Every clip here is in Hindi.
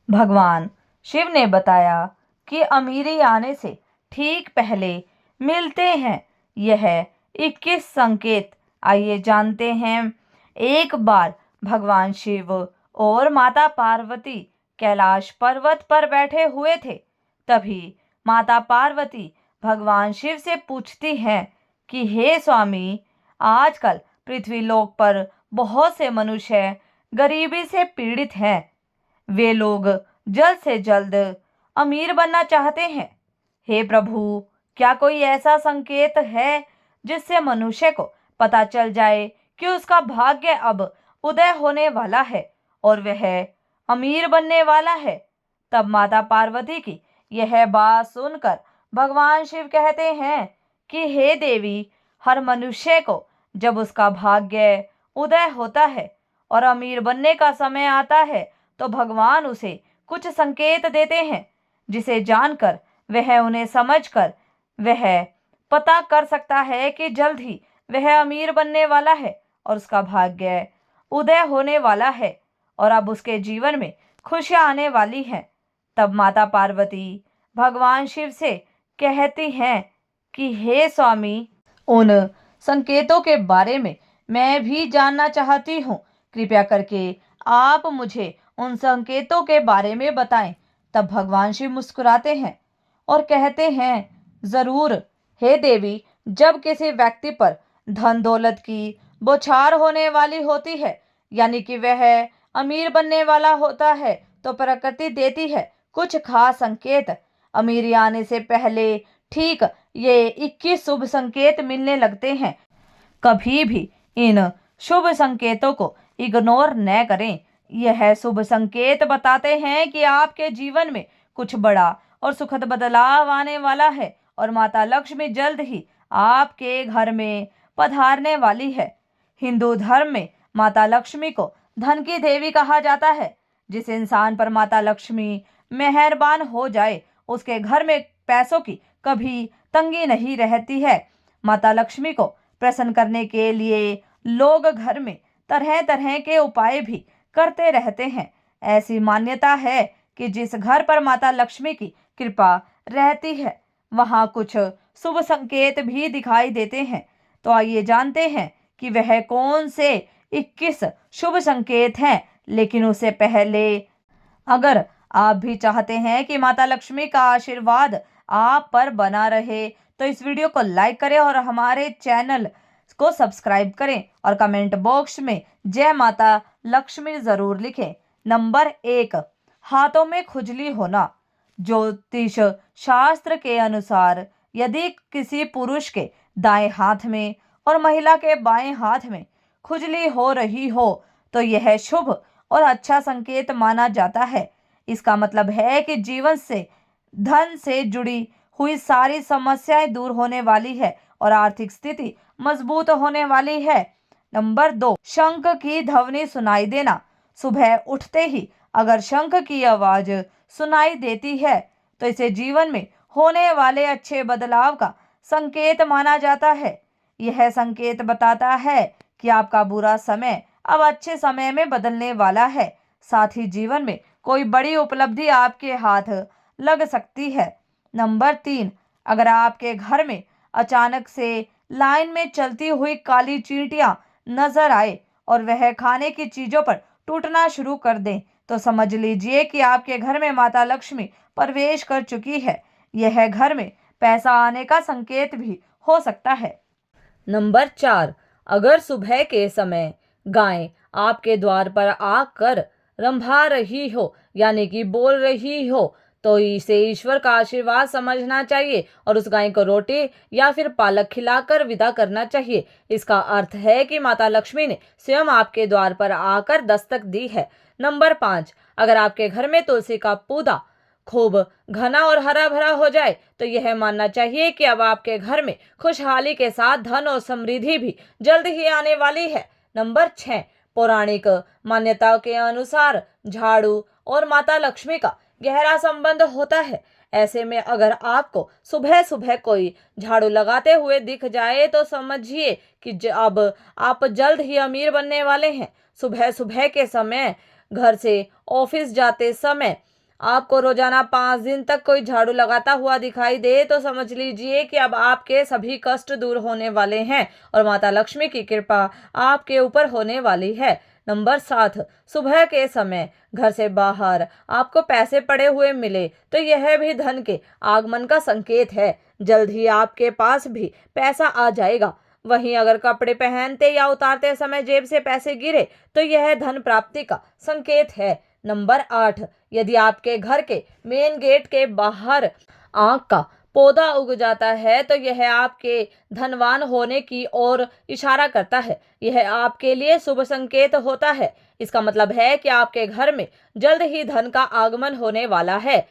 भगवान शिव ने बताया कि अमीरी आने से ठीक पहले मिलते हैं यह 21 संकेत। आइए जानते हैं। एक बार भगवान शिव और माता पार्वती कैलाश पर्वत पर बैठे हुए थे। तभी माता पार्वती भगवान शिव से पूछती हैं कि हे स्वामी, आजकल पृथ्वीलोक पर बहुत से मनुष्य गरीबी से पीड़ित हैं। वे लोग जल्द से जल्द अमीर बनना चाहते हैं। हे प्रभु, क्या कोई ऐसा संकेत है जिससे मनुष्य को पता चल जाए कि उसका भाग्य अब उदय होने वाला है और वह अमीर बनने वाला है? तब माता पार्वती की यह बात सुनकर भगवान शिव कहते हैं कि हे देवी, हर मनुष्य को जब उसका भाग्य उदय होता है और अमीर बनने का समय आता है तो भगवान उसे कुछ संकेत देते हैं, जिसे जानकर वह उन्हें समझकर वह पता कर सकता है कि जल्द ही वह अमीर बनने वाला है और उसका भाग्य उदय होने वाला है और अब उसके जीवन में खुशियां आने वाली हैं। तब माता पार्वती भगवान शिव से कहती हैं कि हे स्वामी, उन संकेतों के बारे में मैं भी जानना चाहती हूँ। कृपया करके आप मुझे उन संकेतों के बारे में बताएं। तब भगवान शिव मुस्कुराते हैं और कहते हैं, जरूर हे देवी, जब किसी व्यक्ति पर धन दौलत की बौछार होने वाली होती है, यानी कि वह अमीर बनने वाला होता है, तो प्रकृति देती है कुछ खास संकेत। अमीरी आने से पहले ठीक ये 21 शुभ संकेत मिलने लगते हैं। कभी भी इन शुभ संकेतों को इग्नोर न करें। यह शुभ संकेत बताते हैं कि आपके जीवन में कुछ बड़ा और सुखद बदलाव आने वाला है और माता लक्ष्मी जल्द ही आपके घर में पधारने वाली है। हिंदू धर्म में माता लक्ष्मी को धन की देवी कहा जाता है। जिस इंसान पर माता लक्ष्मी मेहरबान हो जाए, उसके घर में पैसों की कभी तंगी नहीं रहती है। माता लक्ष्मी को प्रसन्न करने के लिए लोग घर में तरह तरह के उपाय भी करते रहते हैं। ऐसी मान्यता है कि जिस घर पर माता लक्ष्मी की कृपा रहती है, वहां कुछ शुभ संकेत भी दिखाई देते हैं। तो आइए जानते हैं कि वह कौन से 21 शुभ संकेत हैं। लेकिन उससे पहले, अगर आप भी चाहते हैं कि माता लक्ष्मी का आशीर्वाद आप पर बना रहे, तो इस वीडियो को लाइक करें और हमारे चैनल को सब्सक्राइब करें और कमेंट बॉक्स में जय माता लक्ष्मी जरूर लिखें। नंबर 1, हाथों में खुजली होना। ज्योतिष शास्त्र के अनुसार यदि किसी पुरुष के दाएं हाथ में और महिला के बाएं हाथ में खुजली हो रही हो, तो यह शुभ और अच्छा संकेत माना जाता है। इसका मतलब है कि जीवन से धन से जुड़ी हुई सारी समस्याएं दूर होने वाली है और आर्थिक स्थिति मजबूत होने वाली है। नंबर 2, शंख की ध्वनि सुनाई देना। सुबह उठते ही अगर शंख की आवाज सुनाई देती है, तो इसे जीवन में होने वाले अच्छे बदलाव का संकेत माना जाता है। यह संकेत बताता है कि आपका बुरा समय अब अच्छे समय में बदलने वाला है। साथ ही जीवन में कोई बड़ी उपलब्धि आपके हाथ लग सकती है। नंबर 3, अगर आपके घर में अचानक से लाइन में चलती हुई काली चींटियां नजर आए और वह खाने की चीजों पर टूटना शुरू कर दें, तो समझ लीजिए कि आपके घर में माता लक्ष्मी प्रवेश कर चुकी है। यह घर में पैसा आने का संकेत भी हो सकता है। नंबर 4, अगर सुबह के समय गाय आपके द्वार पर आकर रंभा रही हो, यानी कि बोल रही हो, तो इसे ईश्वर का आशीर्वाद समझना चाहिए और उस गाय को रोटी या फिर पालक खिलाकर विदा करना चाहिए। इसका अर्थ है कि माता लक्ष्मी ने स्वयं आपके द्वार पर आकर दस्तक दी है। नंबर 5, अगर आपके घर में तुलसी का पौधा खूब घना और हरा भरा हो जाए, तो यह मानना चाहिए कि अब आपके घर में खुशहाली के साथ धन और समृद्धि भी जल्द ही आने वाली है। नंबर 6, पौराणिक मान्यताओं के अनुसार झाड़ू और माता लक्ष्मी का गहरा संबंध होता है। ऐसे में अगर आपको सुबह सुबह कोई झाड़ू लगाते हुए दिख जाए, तो समझिए कि अब आप जल्द ही अमीर बनने वाले हैं। सुबह सुबह के समय घर से ऑफिस जाते समय आपको रोजाना 5 दिन तक कोई झाड़ू लगाता हुआ दिखाई दे तो समझ लीजिए कि अब आपके सभी कष्ट दूर होने वाले हैं और माता लक्ष्मी की कृपा आपके ऊपर होने वाली है। नंबर 7, सुबह के समय घर से बाहर आपको पैसे पड़े हुए मिले तो यह भी धन के आगमन का संकेत है। जल्द ही आपके पास भी पैसा आ जाएगा। वहीं अगर कपड़े पहनते या उतारते समय जेब से पैसे गिरे तो यह धन प्राप्ति का संकेत है। नंबर 8, यदि आपके घर के मेन गेट के बाहर आग का पौधा उग जाता है तो यह आपके धनवान होने की ओर इशारा करता है। यह आपके लिए शुभ संकेत होता है। इसका मतलब है कि आपके घर में जल्द ही धन का आगमन होने वाला है।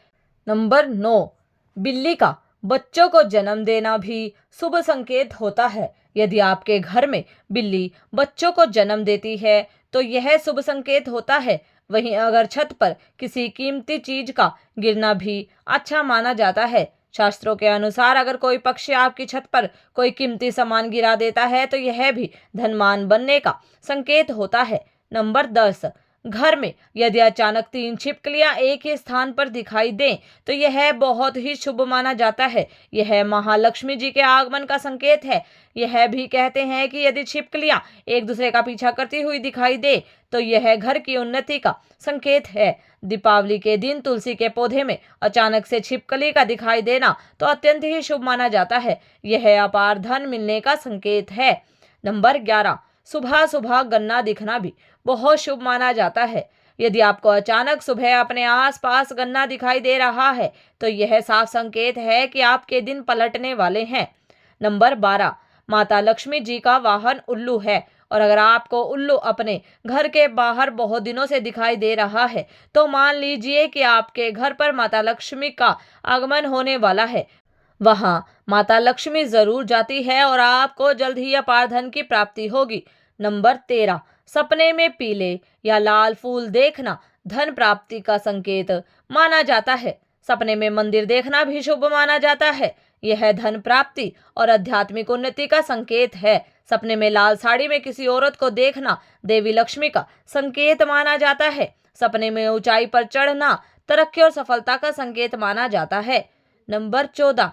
नंबर 9, बिल्ली का बच्चों को जन्म देना भी शुभ संकेत होता है। यदि आपके घर में बिल्ली बच्चों को जन्म देती है तो यह शुभ संकेत होता है। वहीं अगर छत पर किसी कीमती चीज का गिरना भी अच्छा माना जाता है। शास्त्रों के अनुसार अगर कोई पक्षी आपकी छत पर कोई कीमती सामान गिरा देता है तो यह भी धनवान बनने का संकेत होता है। नंबर 10, घर में यदि अचानक 3 छिपकलियां एक ही स्थान पर दिखाई दें तो यह बहुत ही शुभ माना जाता है। यह महालक्ष्मी जी के आगमन का संकेत है। यह भी कहते हैं कि यदि छिपकलियां एक दूसरे का पीछा करती हुई दिखाई दे तो यह घर की उन्नति का संकेत है। दीपावली के दिन तुलसी के पौधे में अचानक से छिपकली का दिखाई देना तो अत्यंत ही शुभ माना जाता है। यह अपार धन मिलने का संकेत है। नंबर 11, सुबह सुबह गन्ना दिखना भी बहुत शुभ माना जाता है। यदि आपको अचानक सुबह अपने आसपास गन्ना दिखाई दे रहा है तो यह साफ संकेत है कि आपके दिन पलटने वाले हैं। नंबर 12, माता लक्ष्मी जी का वाहन उल्लू है और अगर आपको उल्लू अपने घर के बाहर बहुत दिनों से दिखाई दे रहा है तो मान लीजिए कि आपके घर पर माता लक्ष्मी का आगमन होने वाला है। वहां माता लक्ष्मी जरूर जाती है और आपको जल्द ही अपार धन की प्राप्ति होगी। नंबर 13, सपने में पीले या लाल फूल देखना धन प्राप्ति का संकेत माना जाता है। सपने में मंदिर देखना भी शुभ माना जाता है। यह धन प्राप्ति और आध्यात्मिक उन्नति का संकेत है। सपने में लाल साड़ी में किसी औरत को देखना देवी लक्ष्मी का संकेत माना जाता है। सपने में ऊंचाई पर चढ़ना तरक्की और सफलता का संकेत माना जाता है। नंबर 14,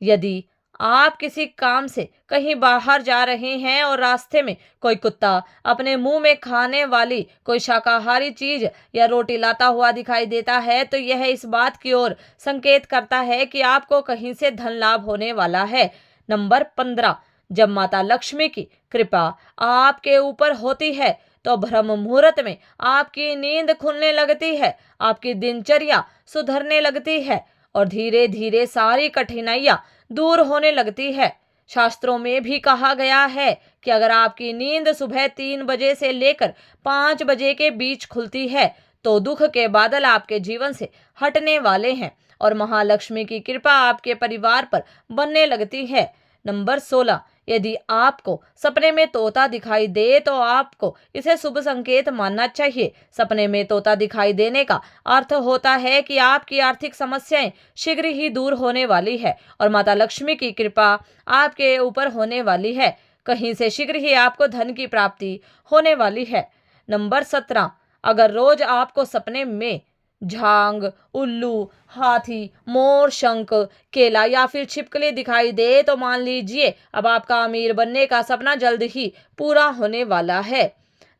यदि आप किसी काम से कहीं बाहर जा रहे हैं और रास्ते में कोई कुत्ता अपने मुंह में खाने वाली कोई शाकाहारी चीज या रोटी लाता हुआ दिखाई देता है तो यह इस बात की ओर संकेत करता है कि आपको कहीं से धन लाभ होने वाला है। नंबर 15, जब माता लक्ष्मी की कृपा आपके ऊपर होती है तो ब्रह्म मुहूर्त में आपकी नींद खुलने लगती है, आपकी दिनचर्या सुधरने लगती है और धीरे धीरे सारी कठिनाइयां दूर होने लगती है। शास्त्रों में भी कहा गया है कि अगर आपकी नींद सुबह 3 बजे से लेकर 5 बजे के बीच खुलती है तो दुख के बादल आपके जीवन से हटने वाले हैं और महालक्ष्मी की कृपा आपके परिवार पर बनने लगती है। नंबर 16, यदि आपको सपने में तोता दिखाई दे तो आपको इसे शुभ संकेत मानना चाहिए। सपने में तोता दिखाई देने का अर्थ होता है कि आपकी आर्थिक समस्याएं शीघ्र ही दूर होने वाली है और माता लक्ष्मी की कृपा आपके ऊपर होने वाली है। कहीं से शीघ्र ही आपको धन की प्राप्ति होने वाली है। नंबर 17, अगर रोज आपको सपने में झांग, उल्लू, हाथी, मोर, शंख, केला या फिर छिपकली दिखाई दे तो मान लीजिए अब आपका अमीर बनने का सपना जल्द ही पूरा होने वाला है।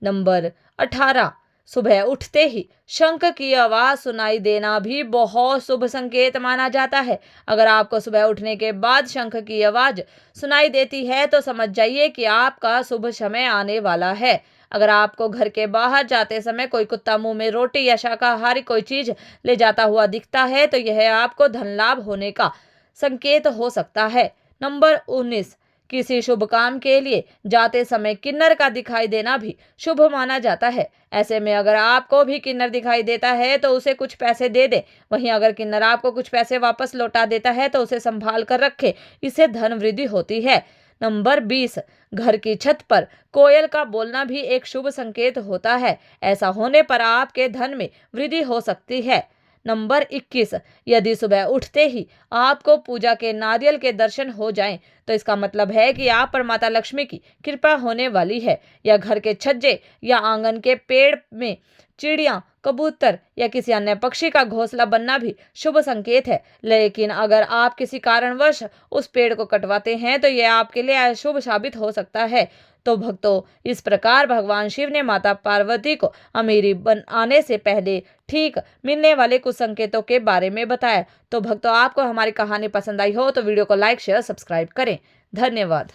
नंबर 18, सुबह उठते ही शंख की आवाज सुनाई देना भी बहुत शुभ संकेत माना जाता है। अगर आपको सुबह उठने के बाद शंख की आवाज सुनाई देती है तो समझ जाइए कि आपका शुभ समय आने वाला है। अगर आपको घर के बाहर जाते समय कोई कुत्ता मुंह में रोटी या शाकाहारी कोई चीज ले जाता हुआ दिखता है तो यह आपको धन लाभ होने का संकेत हो सकता है। नंबर 19, किसी शुभ काम के लिए जाते समय किन्नर का दिखाई देना भी शुभ माना जाता है। ऐसे में अगर आपको भी किन्नर दिखाई देता है तो उसे कुछ पैसे दे दे। वहीं अगर किन्नर आपको कुछ पैसे वापस लौटा देता है तो उसे संभाल कर रखे, इससे धन वृद्धि होती है। नंबर 20, घर की छत पर कोयल का बोलना भी एक शुभ संकेत होता है। ऐसा होने पर आपके धन में वृद्धि हो सकती है। नंबर 21, यदि सुबह उठते ही आपको पूजा के नारियल के दर्शन हो जाएं तो इसका मतलब है कि आप पर माता लक्ष्मी की कृपा होने वाली है। या घर के छज्जे या आंगन के पेड़ में चिड़िया, कबूतर या किसी अन्य पक्षी का घोंसला बनना भी शुभ संकेत है। लेकिन अगर आप किसी कारणवश उस पेड़ को कटवाते हैं तो यह आपके लिए अशुभ साबित हो सकता है। तो भक्तों, इस प्रकार भगवान शिव ने माता पार्वती को अमीरी आने से पहले ठीक मिलने वाले कुछ संकेतों के बारे में बताया। तो भक्तों, आपको हमारी कहानी पसंद आई हो तो वीडियो को लाइक, शेयर, सब्सक्राइब करें। धन्यवाद।